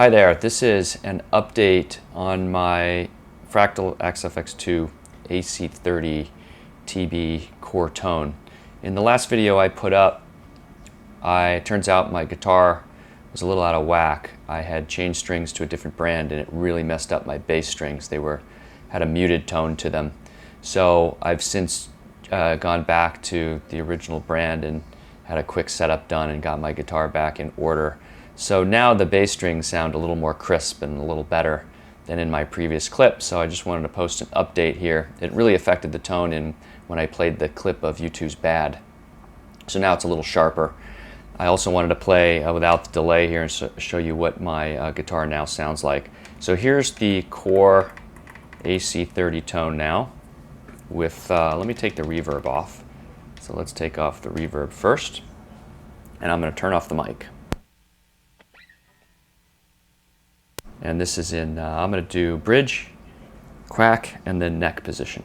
Hi there, this is an update on my Fractal XFX2 AC-30TB core tone. In the last video I put up, turns out my guitar was a little out of whack. I had changed strings to a different brand and it really messed up my bass strings. They had a muted tone to them. So I've since gone back to the original brand and had a quick setup done and got my guitar back in order. So now the bass strings sound a little more crisp and a little better than in my previous clip, so I just wanted to post an update here. It really affected the tone when I played the clip of U2's Bad. So now it's a little sharper. I also wanted to play without the delay here and show you what my guitar now sounds like. So here's the core AC-30 tone now with, let me take the reverb off. So let's take off the reverb first, and I'm going to turn off the mic. And this is in, I'm going to do bridge, crack, and then neck position.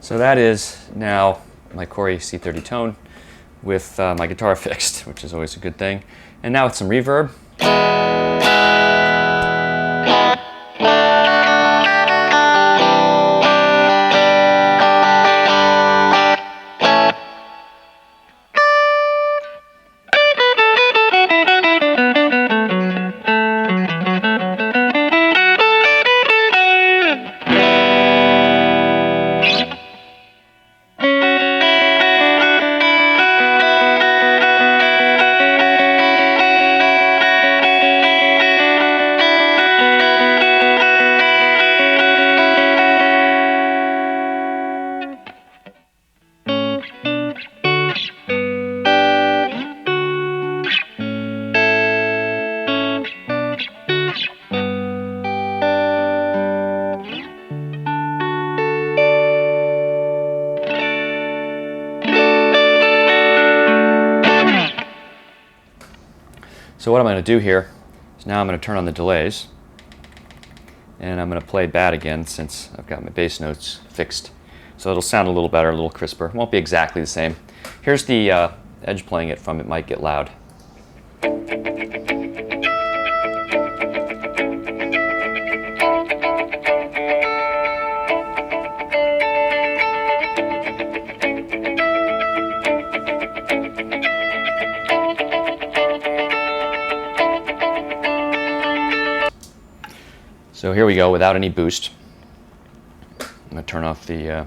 So that is now my core AC-30 tone with my guitar fixed, which is always a good thing. And now with some reverb. So what I'm going to do here is now I'm going to turn on the delays and I'm going to play Bad again since I've got my bass notes fixed. So it'll sound a little better, a little crisper. It won't be exactly the same. Here's the edge playing it from It Might Get Loud. So here we go without any boost. I'm going to turn off the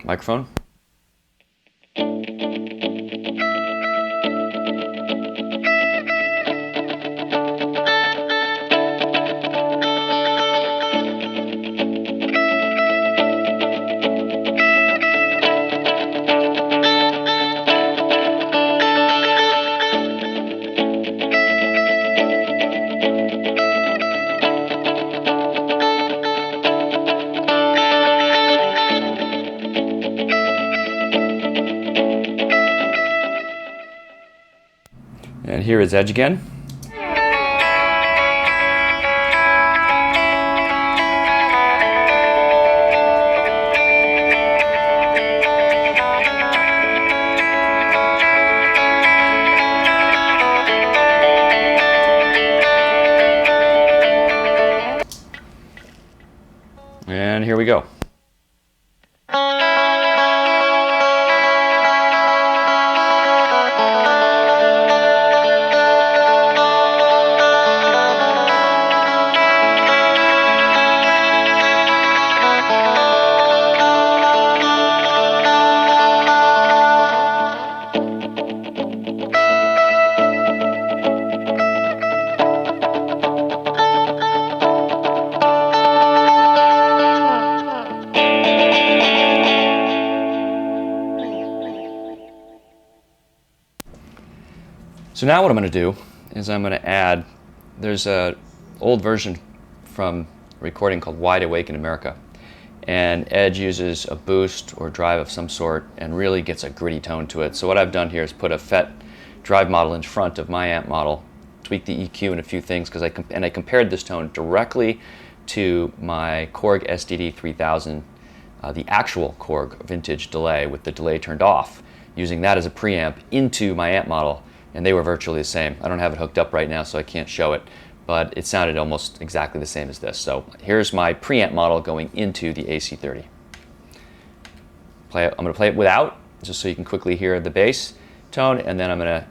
microphone. hear his edge again. And here we go. So now what I'm going to do is I'm going to add, there's an old version from a recording called Wide Awake in America, and Edge uses a boost or drive of some sort and really gets a gritty tone to it. So what I've done here is put a FET drive model in front of my amp model, tweak the EQ and a few things, because I compared this tone directly to my Korg SDD3000, the actual Korg vintage delay with the delay turned off, using that as a preamp into my amp model. And they were virtually the same. I don't have it hooked up right now, so I can't show it, but it sounded almost exactly the same as this. So here's my preamp model going into the AC-30. I'm going to play it without, just so you can quickly hear the bass tone, and then I'm going to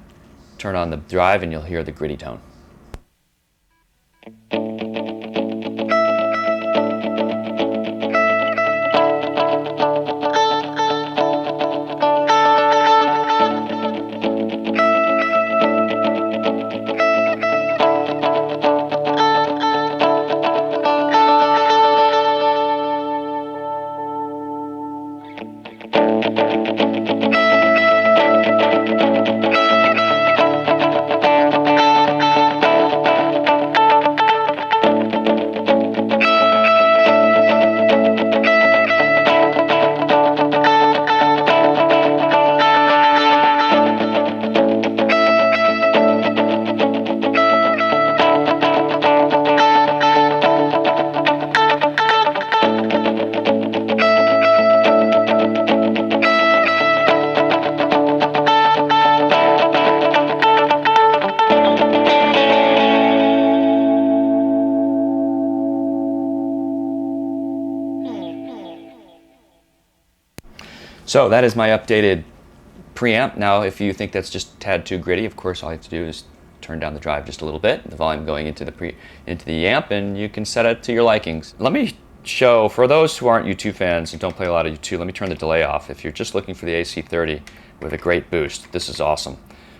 turn on the drive and you'll hear the gritty tone. So that is my updated preamp. Now, if you think that's just a tad too gritty, of course, all you have to do is turn down the drive just a little bit, the volume going into the amp, and you can set it to your likings. Let me show, for those who aren't U2 fans and don't play a lot of U2, let me turn the delay off. If you're just looking for the AC-30 with a great boost, this is awesome.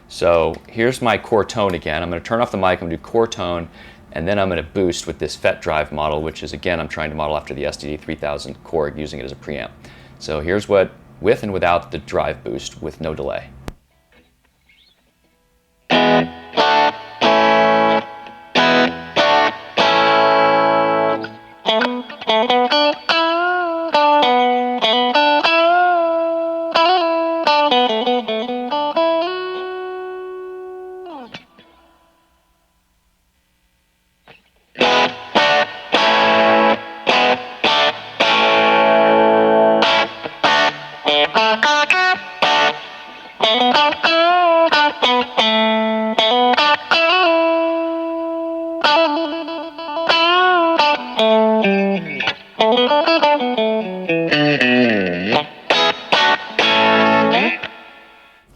So here's my core tone again. I'm going to turn off the mic, I'm going to do core tone, and then I'm going to boost with this FET drive model, which is, again, I'm trying to model after the SDD3000 Korg, using it as a preamp. So here's what, with and without the drive boost, with no delay.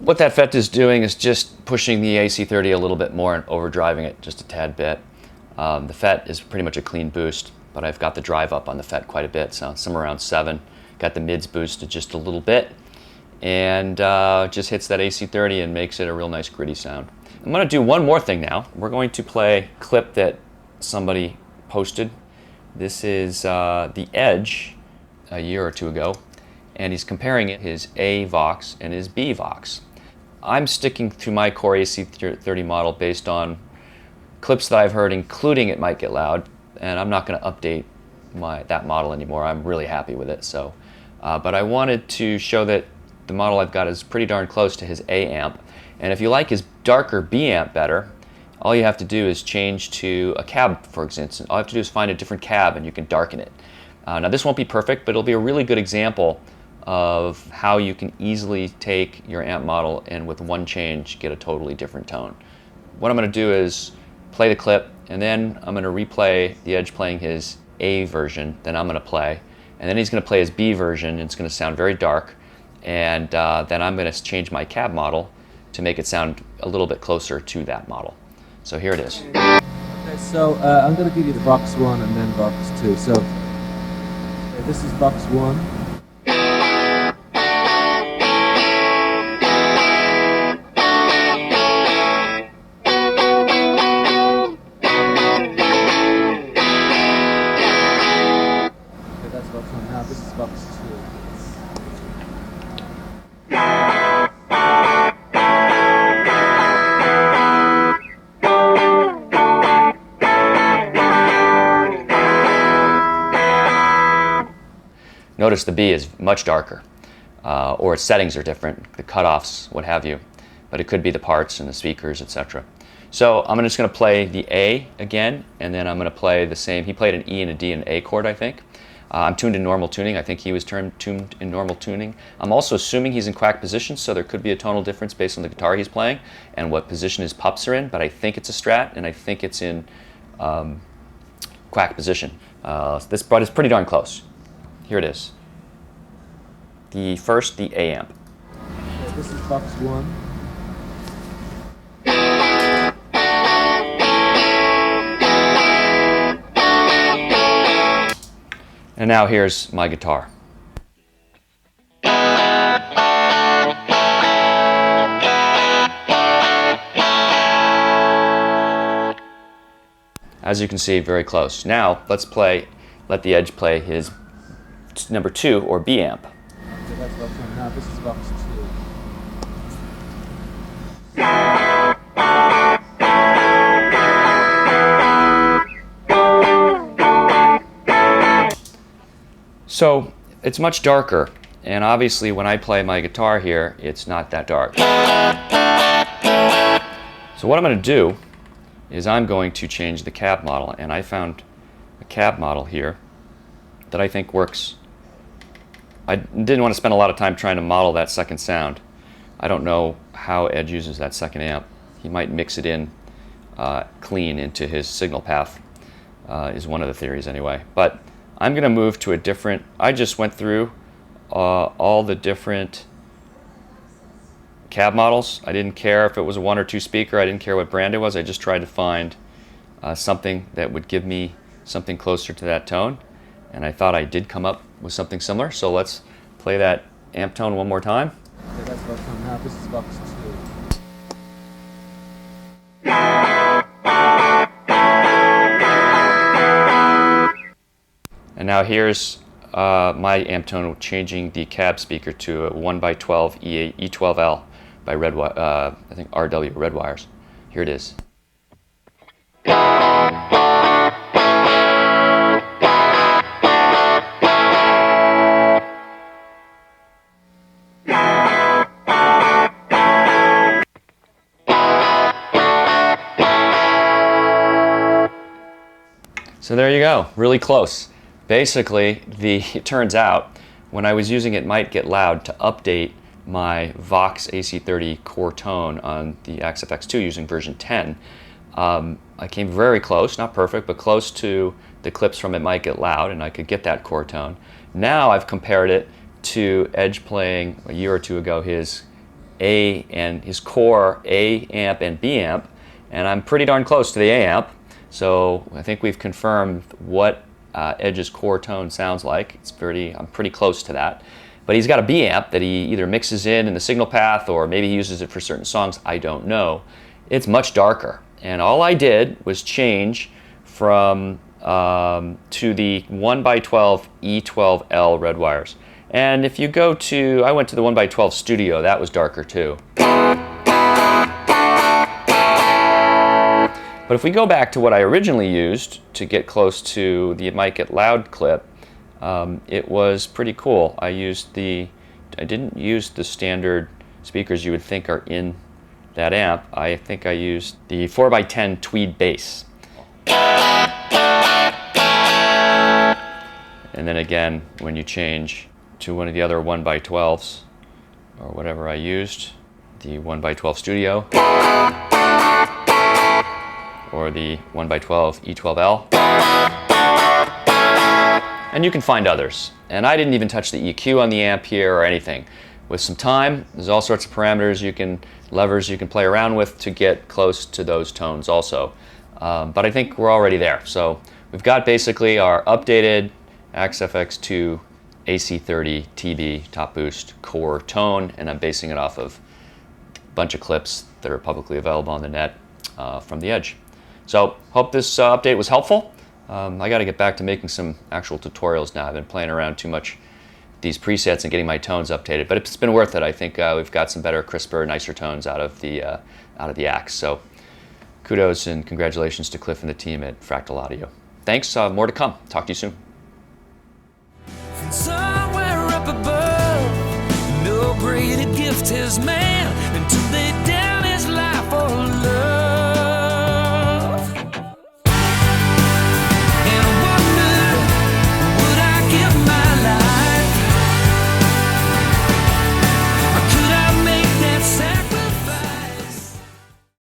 What that FET is doing is just pushing the AC-30 a little bit more and overdriving it just a tad bit. The FET is pretty much a clean boost, but I've got the drive up on the FET quite a bit, so somewhere around 7. Got the mids boosted just a little bit, and just hits that AC-30 and makes it a real nice gritty sound. I'm going to do one more thing now. We're going to play a clip that somebody posted. This is the Edge a year or two ago, and he's comparing his A Vox and his B Vox. I'm sticking to my core AC-30 model based on clips that I've heard, including It Might Get Loud, and I'm not going to update that model anymore. I'm really happy with it. So, but I wanted to show that the model I've got is pretty darn close to his A amp, And if you like his darker B amp better, all you have to do is change to a cab, for instance. All you have to do is find a different cab and you can darken it. Now this won't be perfect, but it'll be a really good example of how you can easily take your amp model and with one change get a totally different tone. What I'm going to do is play the clip, and then I'm going to replay the Edge playing his A version, then I'm going to play, and then he's going to play his B version, and it's going to sound very dark, and then I'm going to change my cab model to make it sound a little bit closer to that model. So here it is. Okay, so I'm going to give you the box 1 and then box 2. So this is box 1. Now this is box 2. Notice the B is much darker, or its settings are different, the cutoffs, what have you, but it could be the parts and the speakers, etc. So I'm just going to play the A again, and then I'm going to play the same. He played an E and a D and an A chord, I think. I'm tuned in normal tuning. I think he was tuned in normal tuning. I'm also assuming he's in quack position, so there could be a tonal difference based on the guitar he's playing and what position his pups are in, but I think it's a Strat, and I think it's in quack position. This part is pretty darn close. Here it is. The A amp. Okay, this is box 1. And now here's my guitar. As you can see, very close. Now let's let the Edge play his number 2 or B amp. Okay, that's box 1. Now this is box 2. So it's much darker, and obviously when I play my guitar here, it's not that dark. So what I'm going to do is I'm going to change the cab model, and I found a cab model here that I think works. I didn't want to spend a lot of time trying to model that second sound. I don't know how Edge uses that second amp. He might mix it in clean into his signal path, is one of the theories anyway. But I'm going to move to a different, I just went through all the different cab models. I didn't care if it was a 1 or 2 speaker. I didn't care what brand it was. I just tried to find something that would give me something closer to that tone. And I thought I did come up with something similar. So let's play that amp tone one more time. Okay, that's box 1. Now this is box 2. And now here's my amp tone changing the cab speaker to a 1x12 E12L by I think RW Redwires. Here it is. So there you go, really close. Basically, it turns out when I was using It Might Get Loud to update my Vox AC-30 core tone on the XFX2 using version 10, I came very close, not perfect, but close to the clips from It Might Get Loud, and I could get that core tone. Now I've compared it to Edge playing a year or two ago his A and his core A amp and B amp, and I'm pretty darn close to the A amp. So I think we've confirmed what Edge's core tone sounds like. I'm pretty close to that. But he's got a B amp that he either mixes in the signal path or maybe he uses it for certain songs. I don't know. It's much darker. And all I did was change from to the 1x12 E12L Redwires. And if you go to, I went to the 1x12 Studio, that was darker too. But if we go back to what I originally used to get close to the It Might Get Loud clip, it was pretty cool. I didn't use the standard speakers you would think are in that amp, I think I used the 4x10 tweed bass. And then again, when you change to one of the other 1x12s, or whatever I used, the 1x12 Studio, or the 1x12 E12L, and you can find others. And I didn't even touch the EQ on the amp here or anything. With some time, there's all sorts of parameters levers you can play around with to get close to those tones also. But I think we're already there. So we've got basically our updated AXFX2 AC-30TB top boost core tone, and I'm basing it off of a bunch of clips that are publicly available on the net from the Edge. So hope this update was helpful. I got to get back to making some actual tutorials now. I've been playing around too much with these presets and getting my tones updated, but it's been worth it. I think we've got some better, crisper, nicer tones out of the Axe. So kudos and congratulations to Cliff and the team at Fractal Audio. Thanks. More to come. Talk to you soon. Somewhere up above, no greater gift has made.